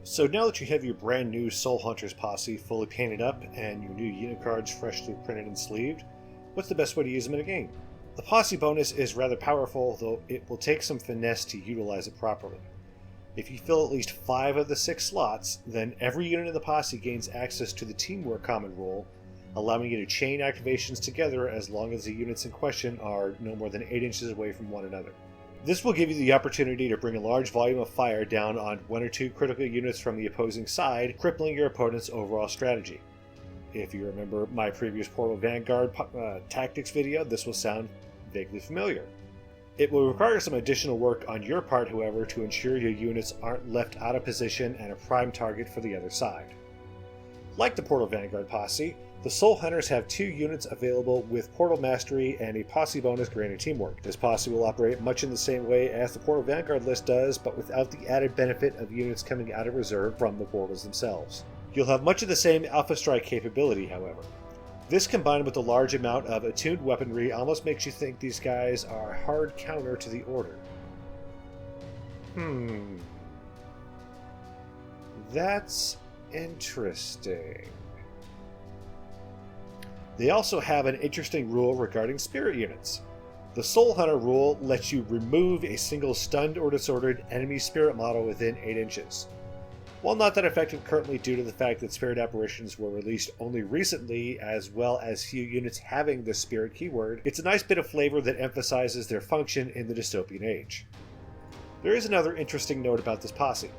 So now that you have your brand new Soul Hunters posse fully painted up and your new unit cards freshly printed and sleeved, what's the best way to use them in a game? The Posse Bonus is rather powerful, though it will take some finesse to utilize it properly. If you fill at least 5 of the 6 slots, then every unit in the posse gains access to the Teamwork common rule, allowing you to chain activations together as long as the units in question are no more than 8 inches away from one another. This will give you the opportunity to bring a large volume of fire down on 1 or 2 critical units from the opposing side, crippling your opponent's overall strategy. If you remember my previous Portal Vanguard tactics video, this will sound vaguely familiar. It will require some additional work on your part, however, to ensure your units aren't left out of position and a prime target for the other side. Like the Portal Vanguard posse, the Soul Hunters have 2 units available with Portal Mastery and a Posse Bonus granted Teamwork. This posse will operate much in the same way as the Portal Vanguard list does, but without the added benefit of units coming out of reserve from the portals themselves. You'll have much of the same Alpha Strike capability, however. This combined with the large amount of attuned weaponry almost makes you think these guys are a hard counter to the Order. That's interesting. They also have an interesting rule regarding spirit units. The Soul Hunter rule lets you remove a single stunned or disordered enemy spirit model within 8 inches. While not that effective currently due to the fact that spirit apparitions were released only recently, as well as few units having the spirit keyword, it's a nice bit of flavor that emphasizes their function in the dystopian age. There is another interesting note about this posse.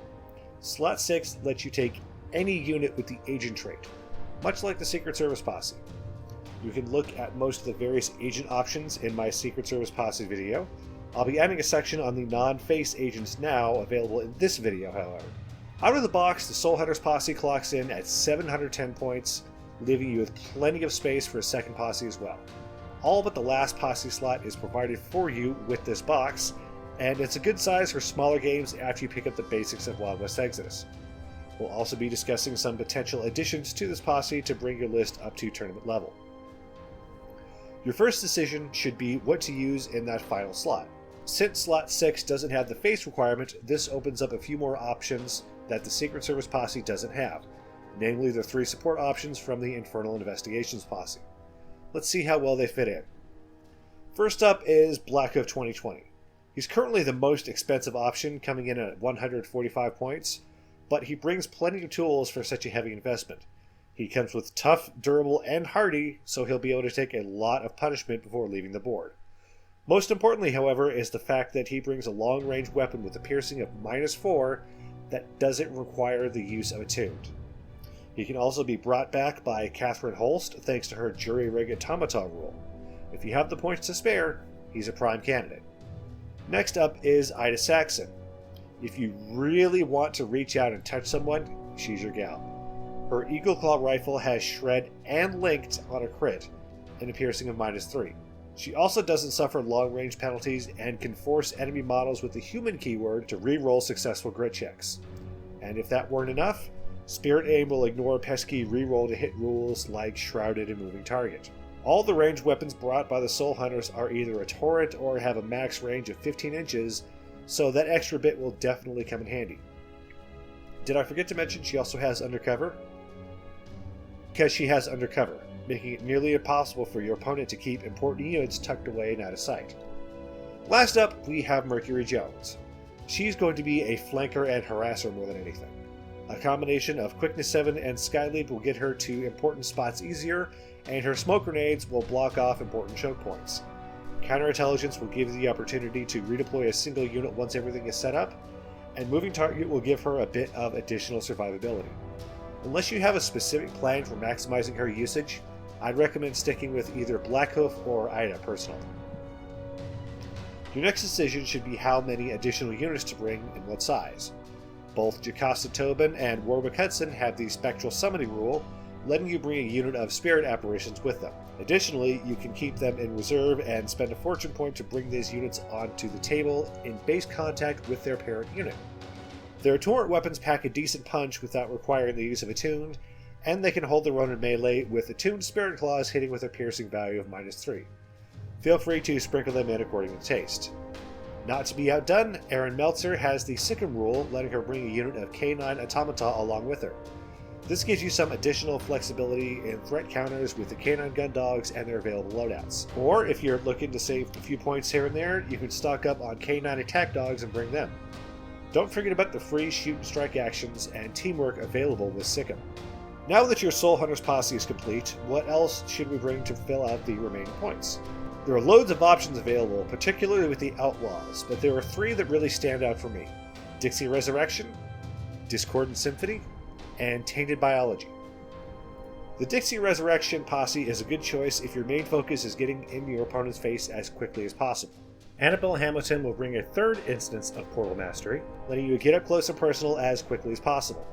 Slot 6 lets you take any unit with the agent trait, much like the Secret Service posse. You can look at most of the various agent options in my Secret Service posse video. I'll be adding a section on the non-face agents now, available in this video, however. Out of the box, the Soul Hunters posse clocks in at 710 points, leaving you with plenty of space for a second posse as well. All but the last posse slot is provided for you with this box, and it's a good size for smaller games after you pick up the basics of Wild West Exodus. We'll also be discussing some potential additions to this posse to bring your list up to tournament level. Your first decision should be what to use in that final slot. Since slot 6 doesn't have the face requirement, this opens up a few more options that the Secret Service posse doesn't have, namely the 3 support options from the Infernal Investigations posse. Let's see how well they fit in. First up is Black of 2020. He's currently the most expensive option, coming in at 145 points, but he brings plenty of tools for such a heavy investment. He comes with tough, durable, and hardy, so he'll be able to take a lot of punishment before leaving the board. Most importantly, however, is the fact that he brings a long-range weapon with a piercing of -4 that doesn't require the use of attuned. He can also be brought back by Catherine Holst thanks to her jury-rig automaton rule. If you have the points to spare, he's a prime candidate. Next up is Ida Saxon. If you really want to reach out and touch someone, she's your gal. Her Eagle Claw rifle has shred and linked on a crit, and a piercing of -3. She also doesn't suffer long-range penalties and can force enemy models with the human keyword to re-roll successful grit checks. And if that weren't enough, Spirit Aim will ignore pesky re-roll to hit rules like Shrouded and Moving Target. All the ranged weapons brought by the Soul Hunters are either a torrent or have a max range of 15 inches, so that extra bit will definitely come in handy. Did I forget to mention she also has Undercover? Because she has Undercover, making it nearly impossible for your opponent to keep important units tucked away and out of sight. Last up, we have Mercury Jones. She's going to be a flanker and harasser more than anything. A combination of Quickness 7 and Skyleap will get her to important spots easier, and her smoke grenades will block off important choke points. Counterintelligence will give you the opportunity to redeploy a single unit once everything is set up, and Moving Target will give her a bit of additional survivability. Unless you have a specific plan for maximizing her usage, I'd recommend sticking with either Blackhoof or Ida personally. Your next decision should be how many additional units to bring and what size. Both Jocasta Tobin and Warwick Hudson have the Spectral Summoning rule, letting you bring a unit of spirit apparitions with them. Additionally, you can keep them in reserve and spend a fortune point to bring these units onto the table in base contact with their parent unit. Their torrent weapons pack a decent punch without requiring the use of attuned, and they can hold their own in melee with attuned Spirit Claws hitting with a piercing value of -3. Feel free to sprinkle them in according to taste. Not to be outdone, Erin Meltzer has the Sick'em rule, letting her bring a unit of K9 automata along with her. This gives you some additional flexibility in threat counters with the K9 gun dogs and their available loadouts. Or, if you're looking to save a few points here and there, you can stock up on K9 attack dogs and bring them. Don't forget about the free shoot and strike actions and teamwork available with Sick'em. Now that your Soul Hunters posse is complete, what else should we bring to fill out the remaining points? There are loads of options available, particularly with the Outlaws, but there are 3 that really stand out for me: Dixie Resurrection, Discordant Symphony, and Tainted Biology. The Dixie Resurrection posse is a good choice if your main focus is getting in your opponent's face as quickly as possible. Annabelle Hamilton will bring a 3rd instance of Portal Mastery, letting you get up close and personal as quickly as possible.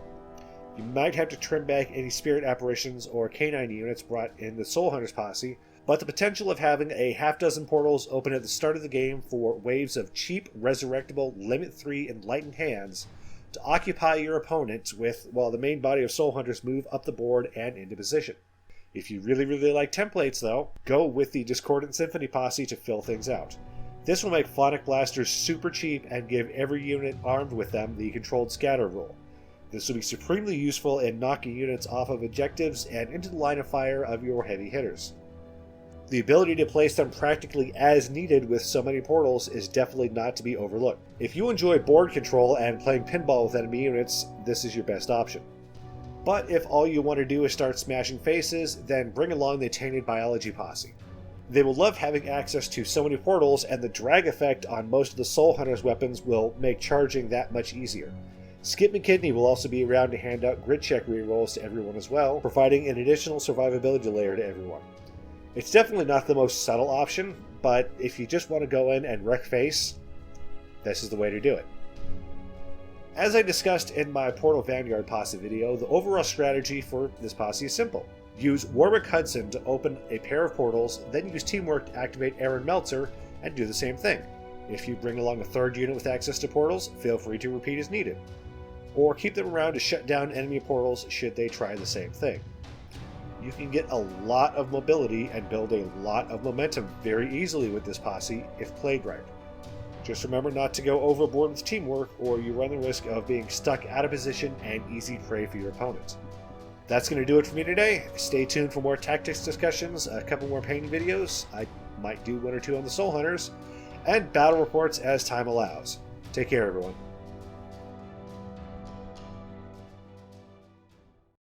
You might have to trim back any spirit apparitions or canine units brought in the Soul Hunters posse, but the potential of having a half-dozen portals open at the start of the game for waves of cheap, resurrectable, Limit 3 Enlightened Hands to occupy your opponent with while the main body of Soul Hunters move up the board and into position. If you really like templates though, go with the Discordant Symphony posse to fill things out. This will make Phonic Blasters super cheap and give every unit armed with them the controlled scatter rule. This will be supremely useful in knocking units off of objectives and into the line of fire of your heavy hitters. The ability to place them practically as needed with so many portals is definitely not to be overlooked. If you enjoy board control and playing pinball with enemy units, this is your best option. But if all you want to do is start smashing faces, then bring along the Tainted Biology posse. They will love having access to so many portals, and the drag effect on most of the Soul Hunters weapons will make charging that much easier. Skip McKidney will also be around to hand out grid check rerolls to everyone as well, providing an additional survivability layer to everyone. It's definitely not the most subtle option, but if you just want to go in and wreck face, this is the way to do it. As I discussed in my Portal Vanguard posse video, the overall strategy for this posse is simple. Use Warwick Hudson to open a pair of portals, then use Teamwork to activate Erin Meltzer and do the same thing. If you bring along a 3rd unit with access to portals, feel free to repeat as needed. Or keep them around to shut down enemy portals should they try the same thing. You can get a lot of mobility and build a lot of momentum very easily with this posse if played right. Just remember not to go overboard with teamwork, or you run the risk of being stuck out of position and easy prey for your opponent. That's going to do it for me today. Stay tuned for more tactics discussions, a couple more painting videos, I might do 1 or 2 on the Soul Hunters, and battle reports as time allows. Take care, everyone.